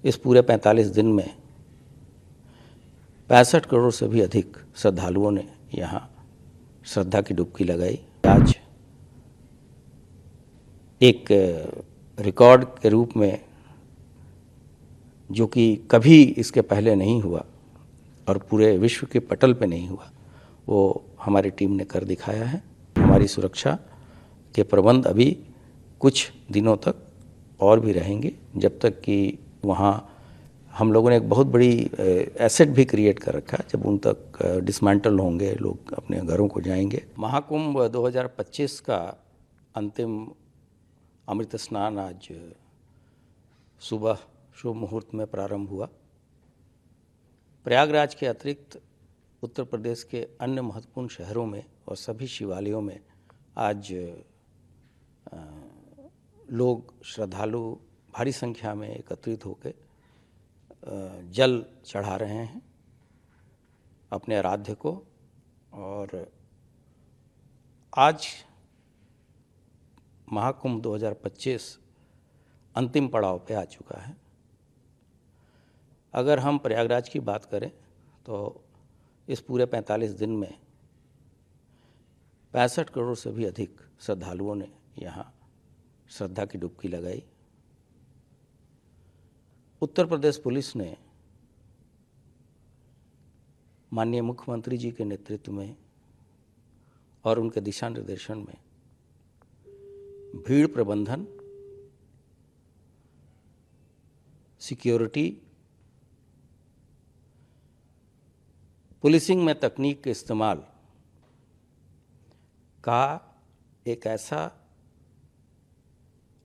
इस पूरे 45 दिन में 65 करोड़ से भी अधिक श्रद्धालुओं ने यहाँ श्रद्धा की डुबकी लगाई। आज एक रिकॉर्ड के रूप में, जो कि कभी इसके पहले नहीं हुआ और पूरे विश्व के पटल पे नहीं हुआ, वो हमारी टीम ने कर दिखाया है। हमारी सुरक्षा के प्रबंध अभी कुछ दिनों तक और भी रहेंगे, जब तक कि वहाँ हम लोगों ने एक बहुत बड़ी एसेट भी क्रिएट कर रखा है। जब उन तक डिसमेंटल होंगे, लोग अपने घरों को जाएंगे। महाकुंभ 2025 का अंतिम अमृत स्नान आज सुबह शुभ मुहूर्त में प्रारंभ हुआ। प्रयागराज के अतिरिक्त उत्तर प्रदेश के अन्य महत्वपूर्ण शहरों में और सभी शिवालयों में आज लोग, श्रद्धालु भारी संख्या में एकत्रित होकर जल चढ़ा रहे हैं अपने आराध्य को। और आज महाकुंभ 2025 अंतिम पड़ाव पे आ चुका है। अगर हम प्रयागराज की बात करें तो इस पूरे 45 दिन में 65 करोड़ से भी अधिक श्रद्धालुओं ने यहाँ श्रद्धा की डुबकी लगाई। उत्तर प्रदेश पुलिस ने माननीय मुख्यमंत्री जी के नेतृत्व में और उनके दिशा निर्देशन में भीड़ प्रबंधन, सिक्योरिटी, पुलिसिंग में तकनीक के इस्तेमाल का एक ऐसा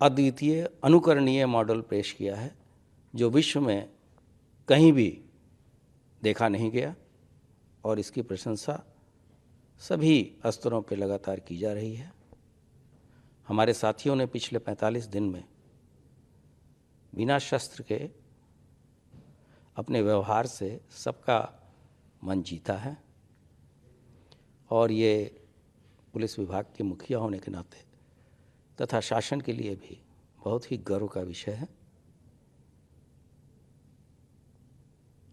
अद्वितीय, अनुकरणीय मॉडल पेश किया है जो विश्व में कहीं भी देखा नहीं गया, और इसकी प्रशंसा सभी स्तरों पर लगातार की जा रही है। हमारे साथियों ने पिछले 45 दिन में बिना शस्त्र के अपने व्यवहार से सबका मन जीता है, और ये पुलिस विभाग के मुखिया होने के नाते तथा शासन के लिए भी बहुत ही गर्व का विषय है।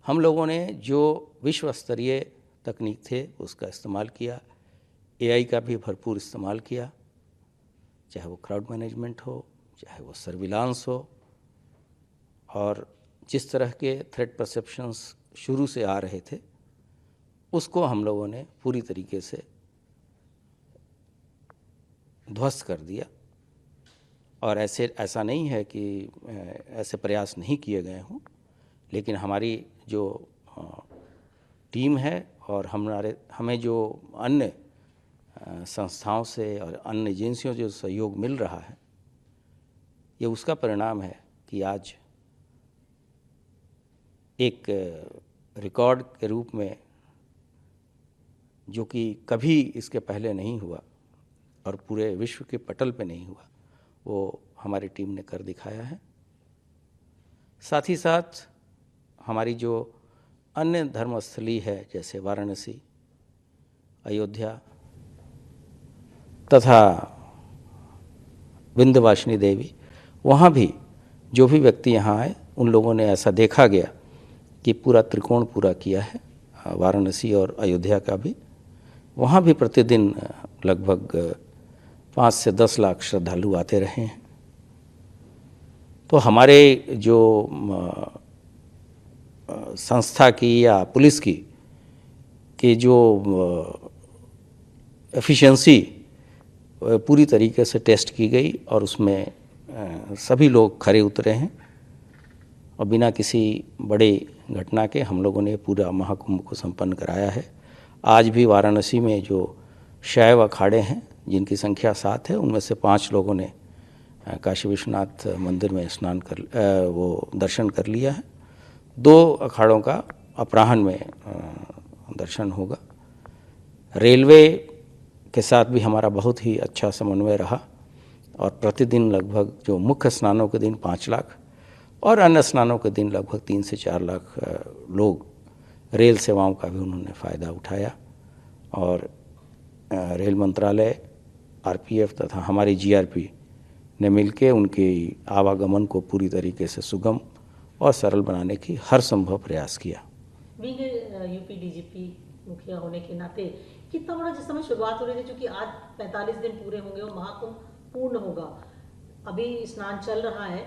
हम लोगों ने जो विश्व स्तरीय तकनीक थे उसका इस्तेमाल किया, एआई का भी भरपूर इस्तेमाल किया, चाहे वो क्राउड मैनेजमेंट हो, चाहे वो सर्विलांस हो, और जिस तरह के थ्रेट परसेप्शंस शुरू से आ रहे थे उसको हम लोगों ने पूरी तरीके से ध्वस्त कर दिया। और ऐसा नहीं है कि ऐसे प्रयास नहीं किए गए हों, लेकिन हमारी जो टीम है और हमें जो अन्य संस्थाओं से और अन्य एजेंसियों से जो सहयोग मिल रहा है, ये उसका परिणाम है कि आज एक रिकॉर्ड के रूप में, जो कि कभी इसके पहले नहीं हुआ और पूरे विश्व के पटल पे नहीं हुआ, वो हमारी टीम ने कर दिखाया है। साथ ही साथ हमारी जो अन्य धर्मस्थली है, जैसे वाराणसी, अयोध्या तथा विंध्यवासिनी देवी, वहाँ भी जो भी व्यक्ति यहाँ आए, उन लोगों ने ऐसा देखा गया कि पूरा त्रिकोण पूरा किया है, वाराणसी और अयोध्या का भी। वहाँ भी प्रतिदिन लगभग 5 से 10 लाख श्रद्धालु आते रहे हैं। तो हमारे जो संस्था की या पुलिस की जो एफिशिएंसी पूरी तरीके से टेस्ट की गई, और उसमें सभी लोग खरे उतरे हैं, और बिना किसी बड़े घटना के हम लोगों ने पूरा महाकुंभ को संपन्न कराया है। आज भी वाराणसी में जो शैव अखाड़े हैं, जिनकी संख्या 7 है, उनमें से 5 लोगों ने काशी विश्वनाथ मंदिर में वो दर्शन कर लिया है। 2 अखाड़ों का अपराह्न में दर्शन होगा। रेलवे के साथ भी हमारा बहुत ही अच्छा समन्वय रहा, और प्रतिदिन लगभग जो मुख्य स्नानों के दिन 5 लाख और अन्य स्नानों के दिन लगभग 3 से 4 लाख लोग रेल सेवाओं का भी उन्होंने फ़ायदा उठाया। और रेल मंत्रालय, आरपीएफ तथा हमारी जीआरपी ने मिलके उनके आवागमन को पूरी तरीके से सुगम और सरल बनाने की हर संभव प्रयास किया। बीइंग यूपी डीजीपी मुखिया होने के नाते कितना बड़ा, जिस समय शुरुआत हो रही थी, क्योंकि आज 45 दिन पूरे होंगे और महाकुंभ पूर्ण होगा, अभी स्नान चल रहा है,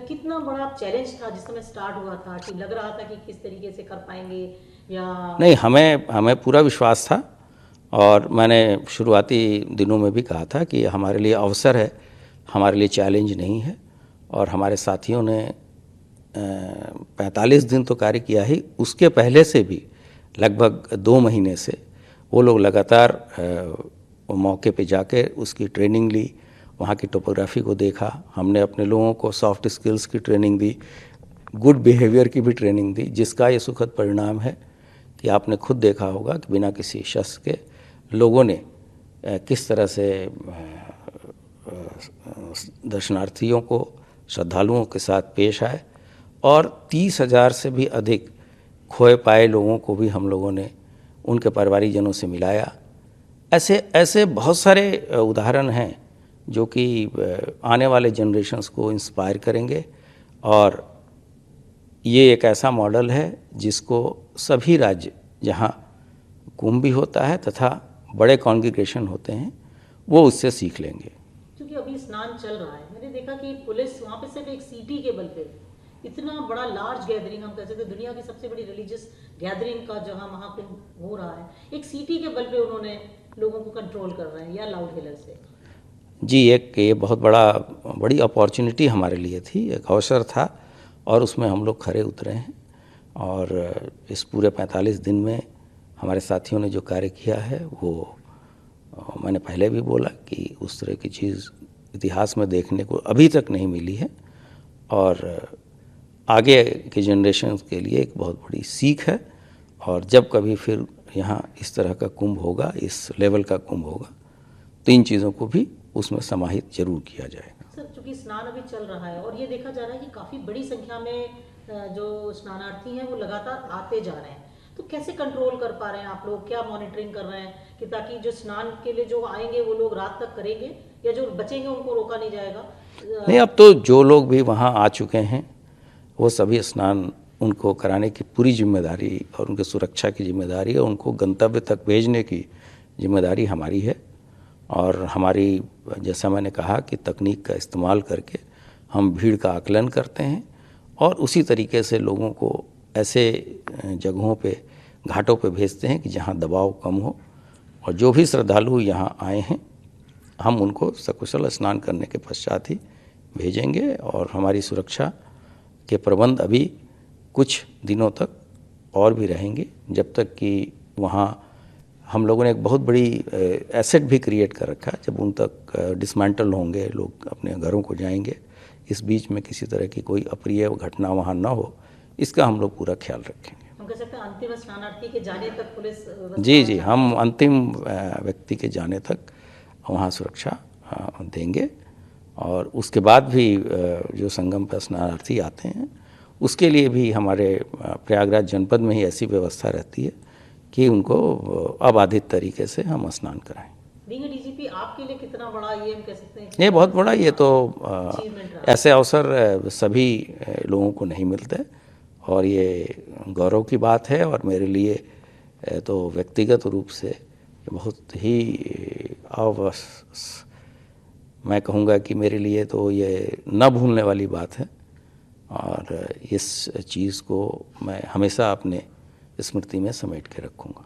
कितना बड़ा चैलेंज था जिस समय स्टार्ट हुआ था, कि लग रहा था कि किस तरीके से कर पाएंगे या नहीं, हमें पूरा विश्वास था और मैंने शुरुआती दिनों में भी कहा था कि हमारे लिए अवसर है, हमारे लिए चैलेंज नहीं है। और हमारे साथियों ने 45 दिन तो कार्य किया ही, उसके पहले से भी लगभग 2 महीने से वो लोग लगातार मौके पे जाके उसकी ट्रेनिंग ली, वहाँ की टोपोग्राफी को देखा। हमने अपने लोगों को सॉफ्ट स्किल्स की ट्रेनिंग दी, गुड बिहेवियर की भी ट्रेनिंग दी, जिसका ये सुखद परिणाम है कि आपने खुद देखा होगा कि बिना किसी शस्त्र के लोगों ने किस तरह से दर्शनार्थियों को, श्रद्धालुओं के साथ पेश आए और 30,000 से भी अधिक खोए पाए लोगों को भी हम लोगों ने उनके परिवारीजनों से मिलाया। ऐसे ऐसे बहुत सारे उदाहरण हैं जो कि आने वाले जनरेशन्स को इंस्पायर करेंगे और ये एक ऐसा मॉडल है जिसको सभी राज्य जहाँ कुंभ भी होता है तथा बड़े कॉन्ग्रीगेशन होते हैं वो उससे सीख लेंगे। क्योंकि अभी स्नान चल रहा है, मैंने देखा कि पुलिस वहाँ पे सिर्फ एक सीटी के बल पे इतना बड़ा लार्ज गैदरिंग, हम कह सकते हैं दुनिया की सबसे बड़ी रिलीजियस गैदरिंग का जहाँ महाकुंभ हो रहा है, एक सीटी के बल पे उन्होंने लोगों को कंट्रोल कर रहे हैं या लाउड हेलर से। जी, एक ये बहुत बड़ी अपॉर्चुनिटी हमारे लिए थी, एक अवसर था और उसमें हम लोग खरे उतरे हैं। और इस पूरे 45 दिन में हमारे साथियों ने जो कार्य किया है वो मैंने पहले भी बोला कि उस तरह की चीज़ इतिहास में देखने को अभी तक नहीं मिली है और आगे के जनरेशन के लिए एक बहुत बड़ी सीख है। और जब कभी फिर यहाँ इस तरह का कुंभ होगा, इस लेवल का कुंभ होगा, तो इन चीज़ों को भी उसमें समाहित जरूर किया जाएगा। सर, चूँकि स्नान अभी चल रहा है और ये देखा जा रहा है कि काफ़ी बड़ी संख्या में जो स्नानार्थी हैं वो लगातार आते जा रहे हैं, तो कैसे कंट्रोल कर पा रहे हैं आप लोग, क्या मॉनिटरिंग कर रहे हैं कि ताकि जो स्नान के लिए जो आएंगे वो लोग रात तक करेंगे या जो बचेंगे उनको रोका नहीं जाएगा? नहीं, अब तो जो लोग भी वहाँ आ चुके हैं वो सभी स्नान उनको कराने की पूरी जिम्मेदारी और उनके सुरक्षा की जिम्मेदारी और उनको गंतव्य तक भेजने की जिम्मेदारी हमारी है। और हमारी, जैसा मैंने कहा कि तकनीक का इस्तेमाल करके हम भीड़ का आकलन करते हैं और उसी तरीके से लोगों को ऐसे जगहों पे, घाटों पे भेजते हैं कि जहाँ दबाव कम हो। और जो भी श्रद्धालु यहाँ आए हैं हम उनको सकुशल स्नान करने के पश्चात ही भेजेंगे। और हमारी सुरक्षा के प्रबंध अभी कुछ दिनों तक और भी रहेंगे, जब तक कि वहाँ हम लोगों ने एक बहुत बड़ी एसेट भी क्रिएट कर रखा है। जब उन तक डिसमेंटल होंगे, लोग अपने घरों को जाएंगे, इस बीच में किसी तरह की कोई अप्रिय घटना वहाँ ना हो, इसका हम लोग पूरा ख्याल रखेंगे। हम कह सकते हैं अंतिम स्नानार्थी के जाने तक पुलिस जी, हम अंतिम व्यक्ति के जाने तक वहाँ सुरक्षा देंगे। और उसके बाद भी जो संगम पर स्नानार्थी आते हैं उसके लिए भी हमारे प्रयागराज जनपद में ही ऐसी व्यवस्था रहती है कि उनको अबाधित तरीके से हम स्नान कराएं। डीजीपी आपके लिए कितना बड़ा ये हम कह सकते हैं? ये बहुत बड़ा, ये तो ऐसे अवसर सभी लोगों को नहीं मिलते और ये गौरव की बात है। और मेरे लिए तो व्यक्तिगत रूप से बहुत ही मैं कहूँगा कि मेरे लिए तो ये न भूलने वाली बात है और इस चीज़ को मैं हमेशा अपने स्मृति में समेट के रखूँगा।